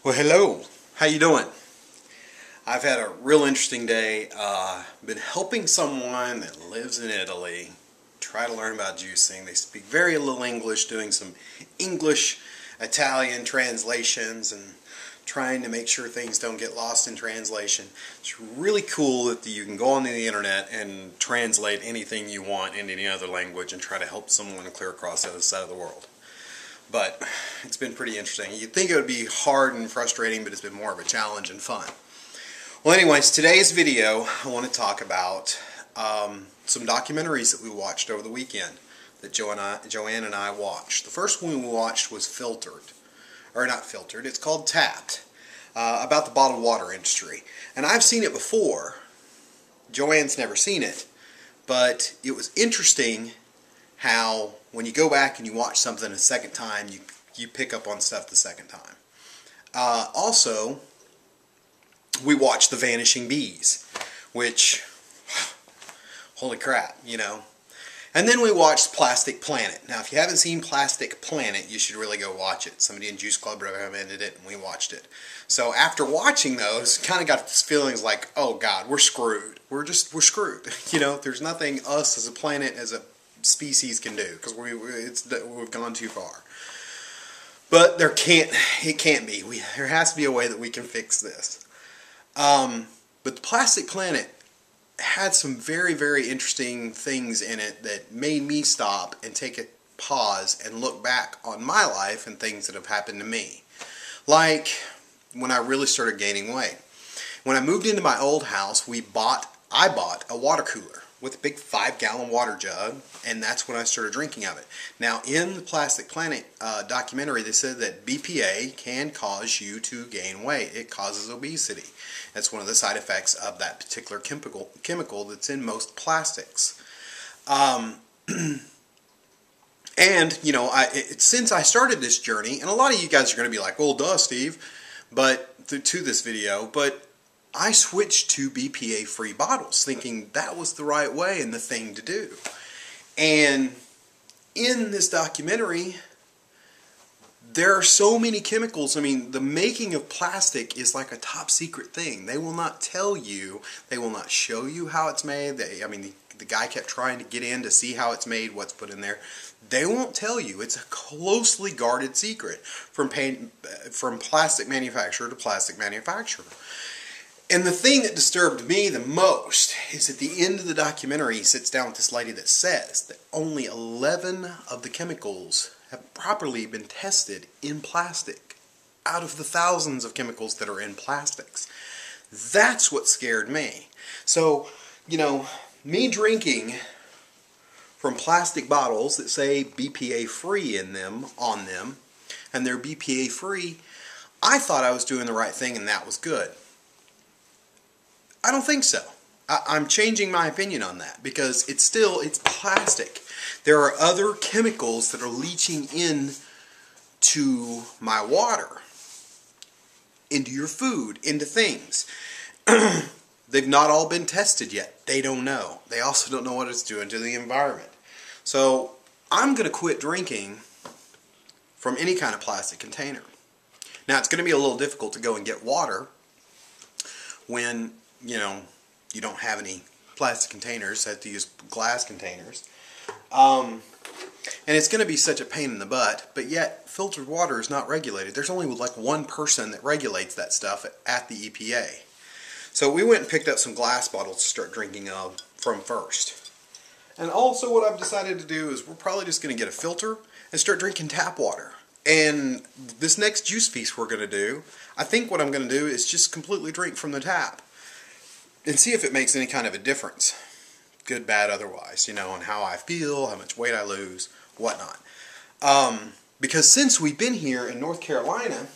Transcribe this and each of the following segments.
Well, hello. How you doing? I've had a real interesting day. Been helping someone that lives in Italy try to learn about juicing. They speak very little English, doing some English Italian translations and trying to make sure things don't get lost in translation. It's really cool that you can go on the internet and translate anything you want into any other language and try to help someone clear across the other side of the world. But it's been pretty interesting. You'd think it would be hard and frustrating, but it's been more of a challenge and fun. Well, anyways, today's video, I want to talk about some documentaries that we watched over the weekend that Joanne and I watched. The first one we watched was Filtered. Or not Filtered, it's called Tapped, about the bottled water industry. And I've seen it before. Joanne's never seen it. But it was interesting how when you go back and you watch something a second time, you pick up on stuff the second time. Also, we watched The Vanishing Bees, which, holy crap, you know. And then we watched Plastic Planet. Now, if you haven't seen Plastic Planet, you should really go watch it. Somebody in Juice Club recommended it, and we watched it. So after watching those, kind of got this feelings like, oh God, we're screwed. We're screwed. You know, there's nothing us as a planet, as a species can do, because we've gone too far. But it can't be. There has to be a way that we can fix this. But the Plastic Planet had some very, very interesting things in it that made me stop and take a pause and look back on my life and things that have happened to me. Like when I really started gaining weight. When I moved into my old house, I bought a water cooler with a big 5-gallon water jug, and that's when I started drinking of it. Now, in the Plastic Planet documentary, they said that BPA can cause you to gain weight. It causes obesity. That's one of the side effects of that particular chemical that's in most plastics. And, you know, since I started this journey, and a lot of you guys are going to be like, well, duh, Steve, but to this video, but I switched to BPA-free bottles, thinking that was the right way and the thing to do. And in this documentary, there are so many chemicals. I mean, the making of plastic is like a top secret thing. They will not tell you. They will not show you how it's made. The guy kept trying to get in to see how it's made, what's put in there. They won't tell you. It's a closely guarded secret from plastic manufacturer to plastic manufacturer. And the thing that disturbed me the most is at the end of the documentary, he sits down with this lady that says that only 11 of the chemicals have properly been tested in plastic out of the thousands of chemicals that are in plastics. That's what scared me. So, you know, me drinking from plastic bottles that say BPA free on them, and they're BPA free, I thought I was doing the right thing and that was good. I don't think so. I'm changing my opinion on that because it's plastic. There are other chemicals that are leaching into my water, into your food, into things. They've not all been tested yet. They don't know. They also don't know what it's doing to the environment. So I'm going to quit drinking from any kind of plastic container. Now it's going to be a little difficult to go and get water when, you know, you don't have any plastic containers, have to use glass containers. And it's going to be such a pain in the butt, but yet filtered water is not regulated. There's only like one person that regulates that stuff at the EPA. So we went and picked up some glass bottles to start drinking from first. And also what I've decided to do is we're probably just going to get a filter and start drinking tap water. And this next juice feast we're going to do, I think what I'm going to do is just completely drink from the tap and see if it makes any kind of a difference, good, bad, otherwise, you know, on how I feel, how much weight I lose, whatnot. Because since we've been here in North Carolina,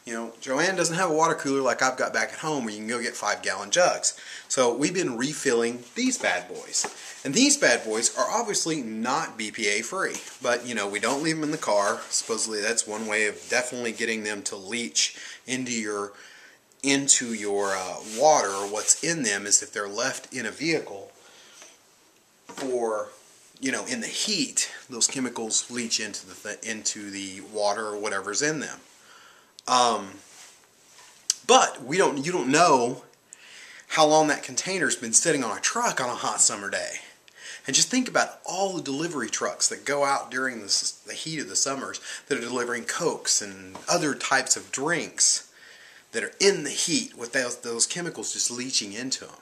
you know, Joanne doesn't have a water cooler like I've got back at home where you can go get 5-gallon jugs. So we've been refilling these bad boys. And these bad boys are obviously not BPA free, but you know, we don't leave them in the car. Supposedly that's one way of definitely getting them to leach into your water, or what's in them, is if they're left in a vehicle for, you know, in the heat, those chemicals leach into the water or whatever's in them. But you don't know how long that container's been sitting on a truck on a hot summer day. And just think about all the delivery trucks that go out during the heat of the summers that are delivering Cokes and other types of drinks that are in the heat with those chemicals just leaching into them.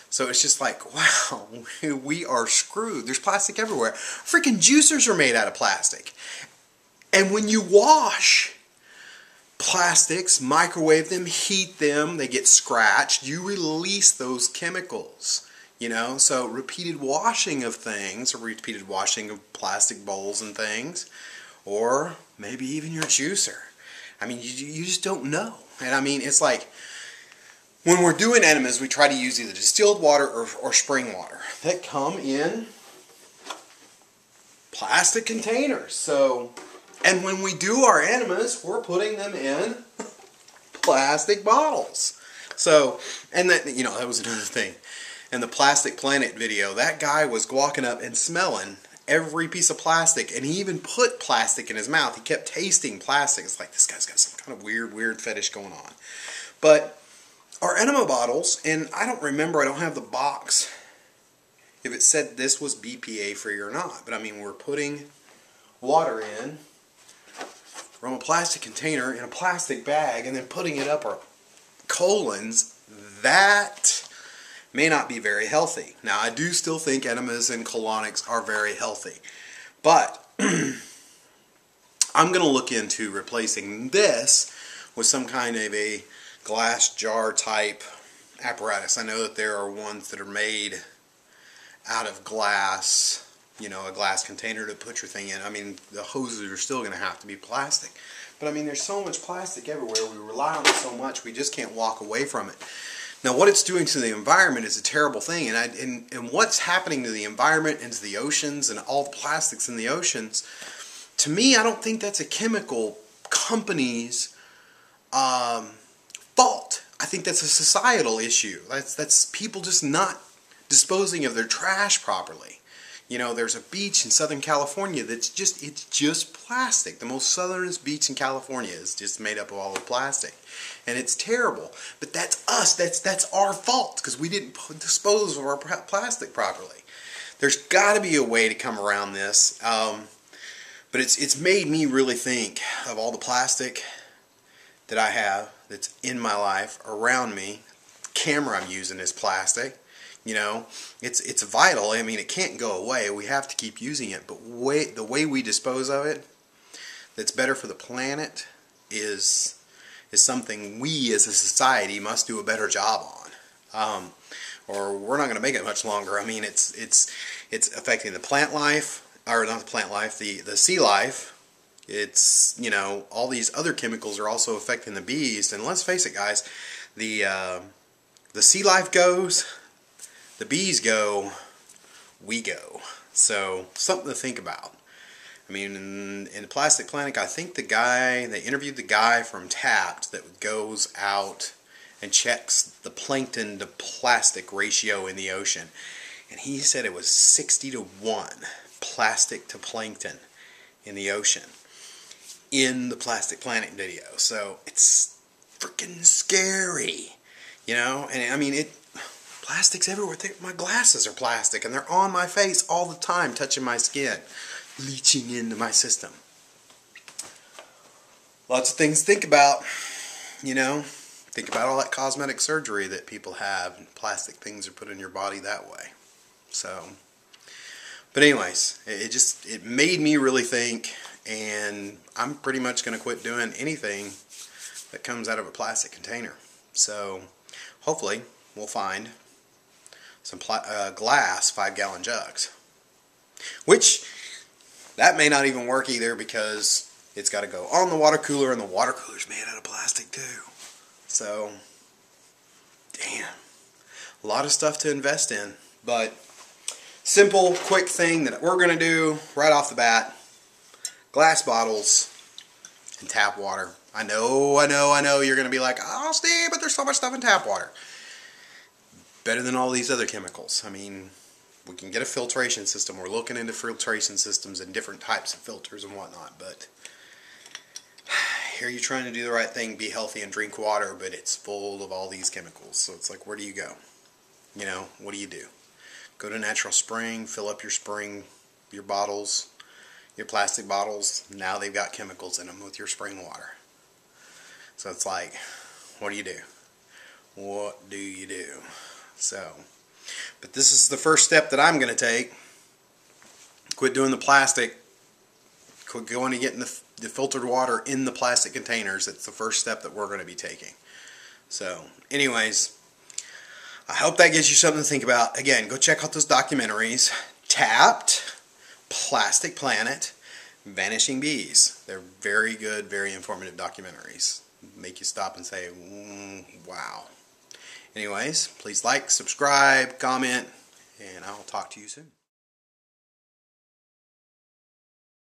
So it's just like, wow, we are screwed. There's plastic everywhere. Freaking juicers are made out of plastic. And when you wash plastics, microwave them, heat them, they get scratched, you release those chemicals. You know, so repeated washing of things, or repeated washing of plastic bowls and things, or maybe even your juicer. I mean, you just don't know. And I mean, it's like, when we're doing enemas, we try to use either distilled water or spring water that come in plastic containers. So, and when we do our enemas, we're putting them in plastic bottles. So, and that, you know, that was another thing. In the Plastic Planet video, that guy was walking up and smelling every piece of plastic, and he even put plastic in his mouth. He kept tasting plastic. It's like, this guy's got some kind of weird fetish going on. But our enema bottles, and I don't remember, I don't have the box, if it said this was BPA free or not. But I mean, we're putting water in from a plastic container in a plastic bag and then putting it up our colons. That may not be very healthy. Now, I do still think enemas and colonics are very healthy. But I'm going to look into replacing this with some kind of a glass jar type apparatus. I know that there are ones that are made out of glass, you know, a glass container to put your thing in. I mean, the hoses are still going to have to be plastic. But I mean, there's so much plastic everywhere. We rely on it so much, we just can't walk away from it. Now, what it's doing to the environment is a terrible thing, and what's happening to the environment and to the oceans and all the plastics in the oceans, to me, I don't think that's a chemical company's fault. I think that's a societal issue. That's people just not disposing of their trash properly. You know, there's a beach in Southern California that's it's just plastic. The most southernest beach in California is just made up of all of plastic. And it's terrible. But that's us. That's our fault because we didn't dispose of our plastic properly. There's got to be a way to come around this. But it's made me really think of all the plastic that I have that's in my life, around me. The camera I'm using is plastic. You know, it's vital. I mean, it can't go away. We have to keep using it. But the way we dispose of it that's better for the planet is something we as a society must do a better job on. Or we're not going to make it much longer. I mean, it's affecting the plant life, or not the plant life, the sea life. It's, you know, all these other chemicals are also affecting the bees. And let's face it, guys, the sea life goes, the bees go, we go. So, something to think about. I mean, in the Plastic Planet, I think they interviewed the guy from Tapped that goes out and checks the plankton to plastic ratio in the ocean. And he said it was 60-1 plastic to plankton in the ocean in the Plastic Planet video. So, it's freaking scary. You know, and I mean, plastic's everywhere. My glasses are plastic, and they're on my face all the time, touching my skin, leaching into my system. Lots of things to think about, you know. Think about all that cosmetic surgery that people have, and plastic things are put in your body that way. So, but anyways, it made me really think, and I'm pretty much going to quit doing anything that comes out of a plastic container. So, hopefully, we'll find some glass 5-gallon jugs. Which, that may not even work either because it's got to go on the water cooler, and the water cooler's made out of plastic too. So, damn. A lot of stuff to invest in. But, simple, quick thing that we're going to do right off the bat. Glass bottles and tap water. I know you're going to be like, oh, Steve, but there's so much stuff in tap water. Better than all these other chemicals. I mean, we can get a filtration system. We're looking into filtration systems and different types of filters and whatnot. But here you're trying to do the right thing, be healthy and drink water, but it's full of all these chemicals. So it's like, where do you go? You know, what do you do? Go to a natural spring, fill up your bottles, your plastic bottles. Now they've got chemicals in them with your spring water. So it's like, what do you do? What do you do? So, but this is the first step that I'm going to take. Quit doing the plastic. Quit going and getting the filtered water in the plastic containers. It's the first step that we're going to be taking. So, anyways, I hope that gives you something to think about. Again, go check out those documentaries. Tapped, Plastic Planet, Vanishing Bees. They're very good, very informative documentaries. Make you stop and say, wow. Anyways, please like, subscribe, comment, and I'll talk to you soon.